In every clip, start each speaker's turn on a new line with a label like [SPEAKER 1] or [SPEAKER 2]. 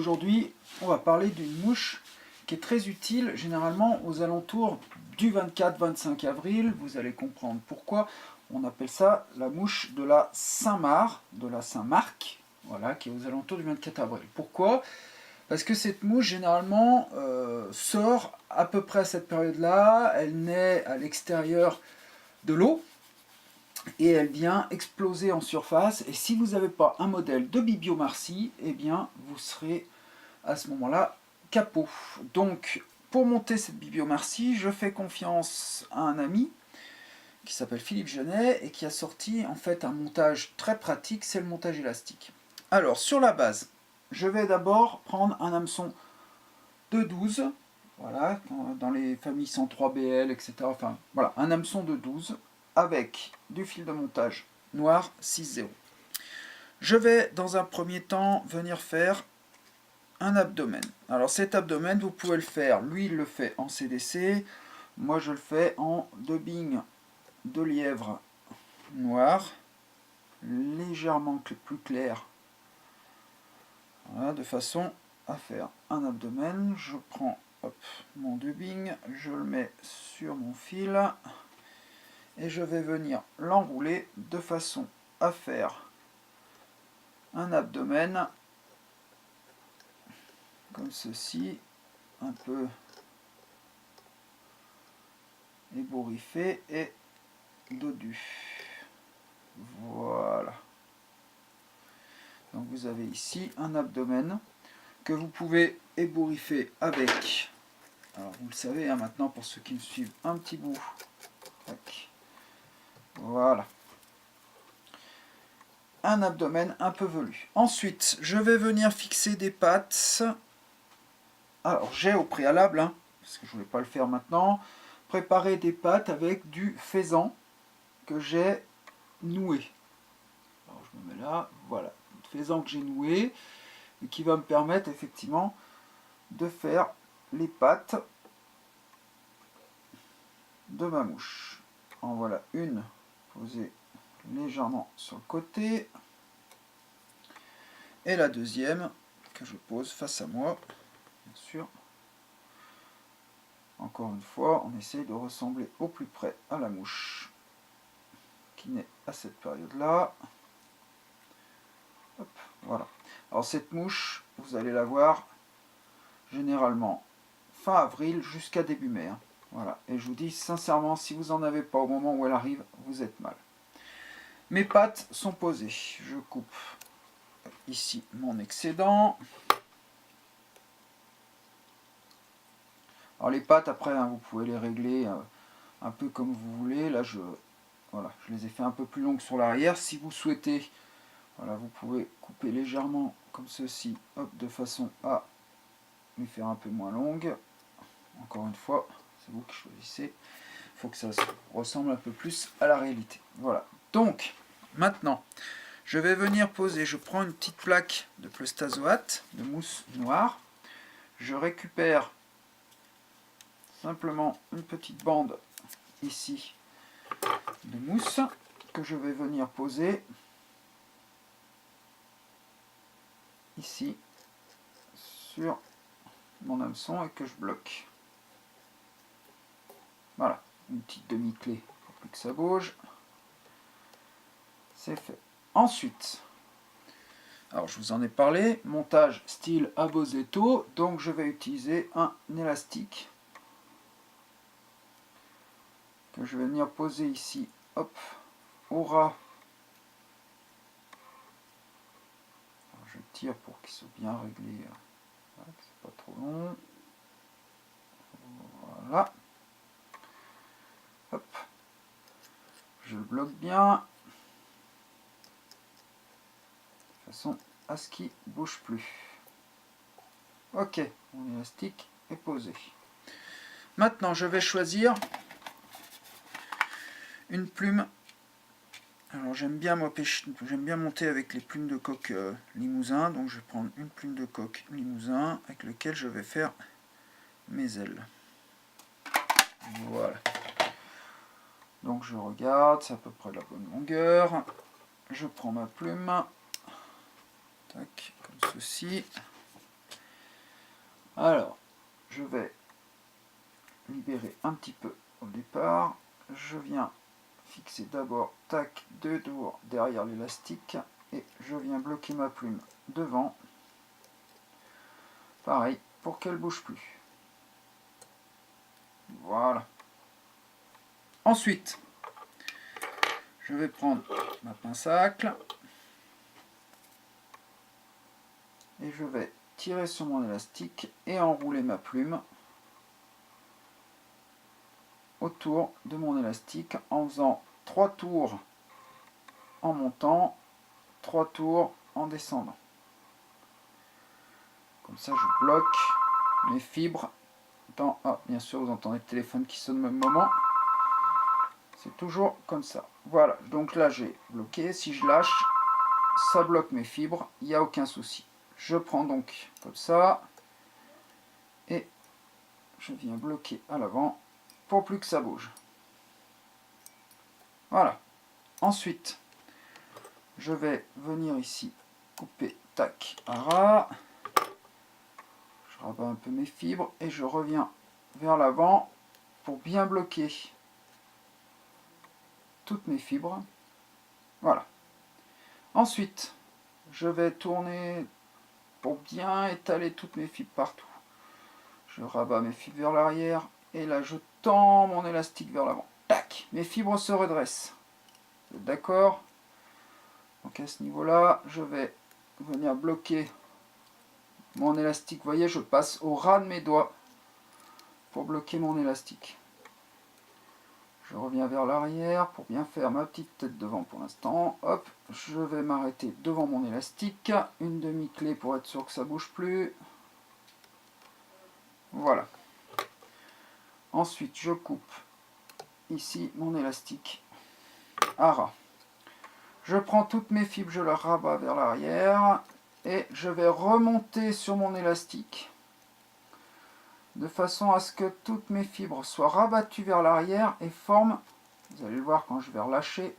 [SPEAKER 1] Aujourd'hui, on va parler d'une mouche qui est très utile généralement aux alentours du 24-25 avril. Vous allez comprendre pourquoi. On appelle ça la mouche de la Saint-Marc, voilà, qui est aux alentours du 24 avril. Pourquoi? Parce que cette mouche, généralement, sort à peu près à cette période-là. Elle naît à l'extérieur de l'eau et elle vient exploser en surface. Et si vous n'avez pas un modèle de Bibiomarcy, eh bien, vous serez à ce moment-là capot. Donc, pour monter cette Bibiomarcy, je fais confiance à un ami qui s'appelle Philippe Genet et qui a sorti en fait un montage très pratique, c'est le montage élastique. Alors, sur la base, je vais d'abord prendre un hameçon de 12, voilà, dans les familles 103BL, etc. Enfin, voilà, un hameçon de 12 avec du fil de montage noir 6-0. Je vais, dans un premier temps, venir faire un abdomen. Alors, cet abdomen, vous pouvez le faire, lui, il le fait en CDC, moi, je le fais en dubbing de lièvre noir, légèrement plus clair, voilà, de façon à faire un abdomen. Je prends mon dubbing, je le mets sur mon fil et je vais venir l'enrouler de façon à faire un abdomen comme ceci, un peu ébouriffé et dodu. Voilà. Donc vous avez ici un abdomen que vous pouvez ébouriffer avec, alors vous le savez hein, maintenant pour ceux qui me suivent un petit bout, voilà, un abdomen un peu velu. Ensuite je vais venir fixer des pattes. Alors j'ai au préalable, hein, parce que je ne voulais pas le faire maintenant, préparé des pattes avec du faisan que j'ai noué. Alors je me mets là, voilà, le faisan que j'ai noué et qui va me permettre effectivement de faire les pattes de ma mouche. En voilà une posée légèrement sur le côté et la deuxième que je pose face à moi, bien sûr. Encore une fois, on essaye de ressembler au plus près à la mouche qui naît à cette période-là. Voilà. Alors cette mouche, vous allez la voir généralement fin avril jusqu'à début mai. Hein. Voilà. Et je vous dis sincèrement, si vous n'en avez pas au moment où elle arrive, vous êtes mal. Mes pattes sont posées. Je coupe ici mon excédent. Alors les pattes, après, hein, vous pouvez les régler un peu comme vous voulez. Là, voilà, je les ai fait un peu plus longues sur l'arrière. Si vous souhaitez, voilà, vous pouvez couper légèrement comme ceci, hop, de façon à les faire un peu moins longues. Encore une fois, c'est vous qui choisissez. Il faut que ça ressemble un peu plus à la réalité. Voilà. Donc, maintenant, je vais venir poser. Je prends une petite plaque de Pleustazoate, de mousse noire. Je récupère simplement une petite bande ici de mousse que je vais venir poser ici sur mon hameçon et que je bloque. Voilà, une petite demi-clé pour plus que ça bouge. C'est fait. Ensuite, alors je vous en ai parlé, montage style Abozetto, donc je vais utiliser un élastique que je vais venir poser ici, hop, au ras. Alors, je tire pour qu'il soit bien réglé, voilà, que c'est pas trop long. Voilà. Hop. Je le bloque bien, de façon à ce qu'il ne bouge plus. Ok, mon élastique est posé. Maintenant, je vais choisir une plume. Alors j'aime bien monter avec les plumes de coq limousin, donc je vais prendre une plume de coq limousin avec lequel je vais faire mes ailes. Voilà. Donc je regarde, c'est à peu près la bonne longueur. Je prends ma plume, tac, comme ceci. Alors, je vais libérer un petit peu au départ. Je viens fixer d'abord, tac, 2 tours derrière l'élastique. Et je viens bloquer ma plume devant. Pareil, pour qu'elle ne bouge plus. Voilà. Ensuite, je vais prendre ma pince à hacle. Et je vais tirer sur mon élastique et enrouler ma plume autour de mon élastique en faisant 3 tours en montant, 3 tours en descendant. Comme ça, je bloque mes fibres. Ah, bien sûr, vous entendez le téléphone qui sonne au même moment. C'est toujours comme ça. Voilà, donc là, j'ai bloqué. Si je lâche, ça bloque mes fibres. Il n'y a aucun souci. Je prends donc comme ça. Et je viens bloquer à l'avant pour plus que ça bouge. Voilà. Ensuite, je vais venir ici couper, tac, à ras. Je rabats un peu mes fibres et je reviens vers l'avant pour bien bloquer toutes mes fibres. Voilà. Ensuite, je vais tourner pour bien étaler toutes mes fibres partout. Je rabats mes fibres vers l'arrière et là je tends mon élastique vers l'avant. Tac, mes fibres se redressent. D'accord? Donc à ce niveau-là, je vais venir bloquer mon élastique. Vous voyez, je passe au ras de mes doigts pour bloquer mon élastique. Je reviens vers l'arrière pour bien faire ma petite tête devant pour l'instant. Hop, je vais m'arrêter devant mon élastique. Une demi-clé pour être sûr que ça ne bouge plus. Voilà. Ensuite, je coupe ici mon élastique à ras. Je prends toutes mes fibres, je les rabats vers l'arrière et je vais remonter sur mon élastique de façon à ce que toutes mes fibres soient rabattues vers l'arrière et forment, vous allez le voir quand je vais relâcher,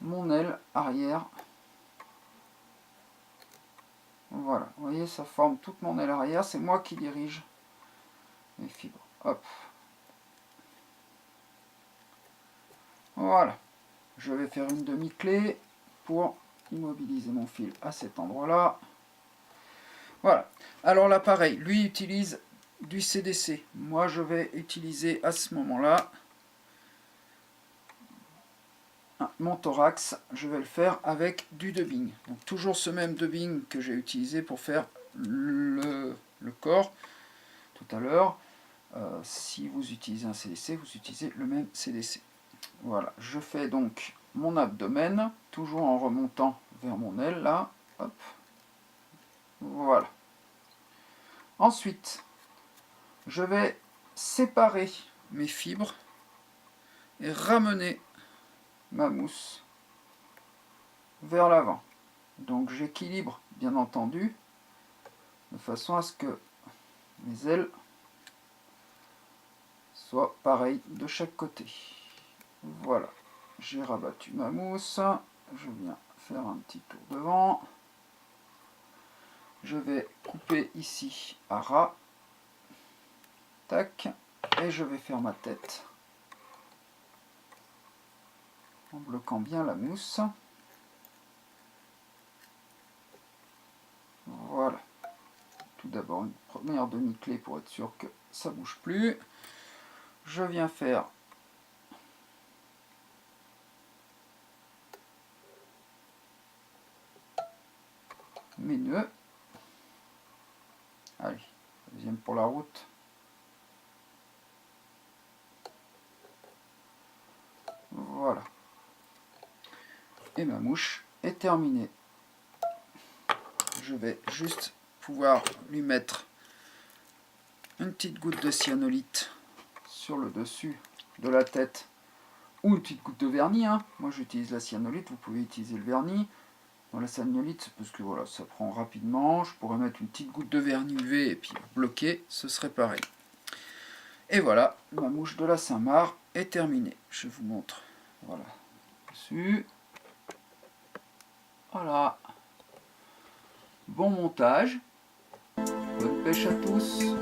[SPEAKER 1] mon aile arrière. Voilà, vous voyez, ça forme toute mon aile arrière, c'est moi qui dirige mes fibres. Hop. Voilà. Je vais faire une demi-clé pour immobiliser mon fil à cet endroit-là. Voilà. Alors là, pareil, lui utilise du CDC. Moi, je vais utiliser à ce moment-là mon thorax. Je vais le faire avec du dubbing. Donc toujours ce même dubbing que j'ai utilisé pour faire le corps tout à l'heure. Si vous utilisez un CDC, vous utilisez le même CDC. Voilà, je fais donc mon abdomen, toujours en remontant vers mon aile, là. Hop. Voilà. Ensuite, je vais séparer mes fibres et ramener ma mousse vers l'avant. Donc j'équilibre, bien entendu, de façon à ce que mes ailes soient pareilles de chaque côté. Voilà, j'ai rabattu ma mousse, je viens faire un petit tour devant. Je vais couper ici à ras. Tac. Et je vais faire ma tête en bloquant bien la mousse. Voilà. Tout d'abord une première demi-clé pour être sûr que ça ne bouge plus. Je viens faire mes nœuds. Allez, deuxième pour la route. Voilà. Et ma mouche est terminée. Je vais juste pouvoir lui mettre une petite goutte de cyanolite sur le dessus de la tête ou une petite goutte de vernis. Hein. Moi j'utilise la cyanolite, vous pouvez utiliser le vernis. Dans la cyanolite, parce que voilà, ça prend rapidement. Je pourrais mettre une petite goutte de vernis UV et puis bloquer, ce serait pareil. Et voilà, ma mouche de la Saint-Marc est terminée. Je vous montre. Voilà. Dessus. Voilà. Bon montage. Bonne pêche à tous.